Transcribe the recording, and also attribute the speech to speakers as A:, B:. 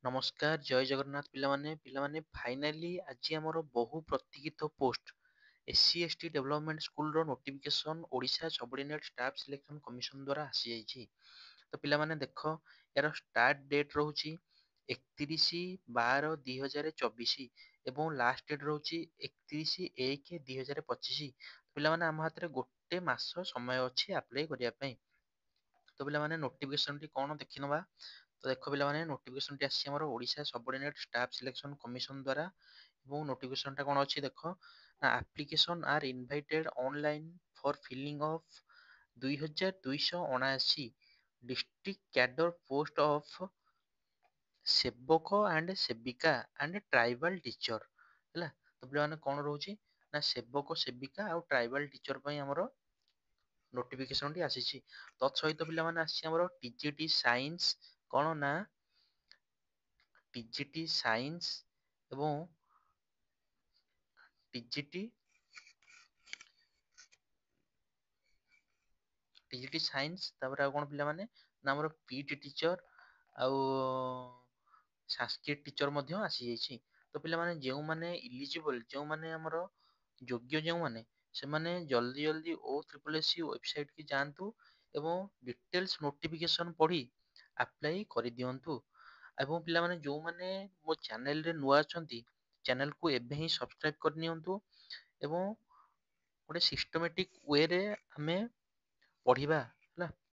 A: ନମସ୍କାର ଜୟ ଜଗନ୍ନାଥ ପିଲାମାନେ ଫାଇନାଲି ଆଜି ଆମର ବହୁ ପ୍ରତୀକ୍ଷିତ ପୋଷ୍ଟ ଏସସି ଏସଟି ଡେଭଲପମେଣ୍ଟ ସ୍କୁଲର notification Odisha subordinate staff selection commission ଦ୍ୱାରା ଆସିଯାଇଛି। ତ ପିଲାମାନେ ଦେଖ ଏହାର ଷ୍ଟାର୍ଟ ଡେଟ୍ ରହୁଛି 31/12/2024 ଏବଂ ଲାଷ୍ଟ ଡେଟ୍ ରହୁଛି 31/1/2025। ପିଲାମାନେ ଆମ ହାତରେ ଗୋଟେ ମାସ ସମୟ ଅଛି ଆପ୍ଲାଏ କରିବା ପାଇଁ। ତ ପିଲାମାନେ ନୋଟିଫିକେସନଟି କଣ ଦେଖିନବା। ତ ଦେଖ ପିଲାମାନେ ନୋଟିଫିକେସନଟି ଆସିଛି ଆମର Odisha subordinate staff selection commission ଦ୍ୱାରା ଏବଂ ନୋଟିଫିକେସନଟା କଣ ଅଛି ଦେଖ ନା application are invited online for filling of 2279 district cadre post of ସେବକ ଆଣ୍ଡ ସେବିକା ଆଣ୍ଡ ଟ୍ରାଇବାଲ ଟିଚର ହେଲା। ତ ପିଲାମାନେ କଣ ରହୁଛି ନା ସେବକ ସେବିକା ଆଉ ଟ୍ରାଇବାଲ ଟିଚର ପାଇଁ ଆମର ନୋଟିଫିକେସନଟି ଆସିଛି। ତତ୍ ସହିତ ପିଲାମାନେ ଆସିଛି ଆମର ଟିଜିଟି ସାଇନ୍ସ କଣ ନା ଟିଜିଟି ସାଇନ୍ସ ଏବଂ ଟିଜିଟି ଟିଜିଟି ସାଇନ୍ସ ତାପରେ ଆଉ କଣ ପିଲାମାନେ ନା ଆମର ପିଟି ଟିଚର ଆଉ ସାଂସ୍କ୍ରିଟ ଟିଚର ମଧ୍ୟ ଆସିଯାଇଛି। ତ ପିଲାମାନେ ଯେଉଁମାନେ ଇଲିଜିବଲ ଯେଉଁମାନେ ଆମର ଯୋଗ୍ୟ ଯେଉଁମାନେ ସେମାନେ ଜଲ୍ଦି ଜଲ୍ଦି OSSC ୱେବସାଇଟ କି ଯାଆନ୍ତୁ ଏବଂ ଡିଟେଲ୍ସ ନୋଟିଫିକେସନ ପଢି ଆପ୍ଲାଇ କରିଦିଅନ୍ତୁ। ଏବଂ ପିଲାମାନେ ଯୋଉମାନେ ମୋ ଚ୍ୟାନେଲରେ ନୂଆ ଅଛନ୍ତି ଚ୍ୟାନେଲକୁ ଏବେ ହିଁ ସବସ୍କ୍ରାଇବ କରିନିଅନ୍ତୁ ଏବଂ ଗୋଟେ ସିଷ୍ଟମେଟିକ ୱେରେ ଆମେ ପଢିବା ହେଲା।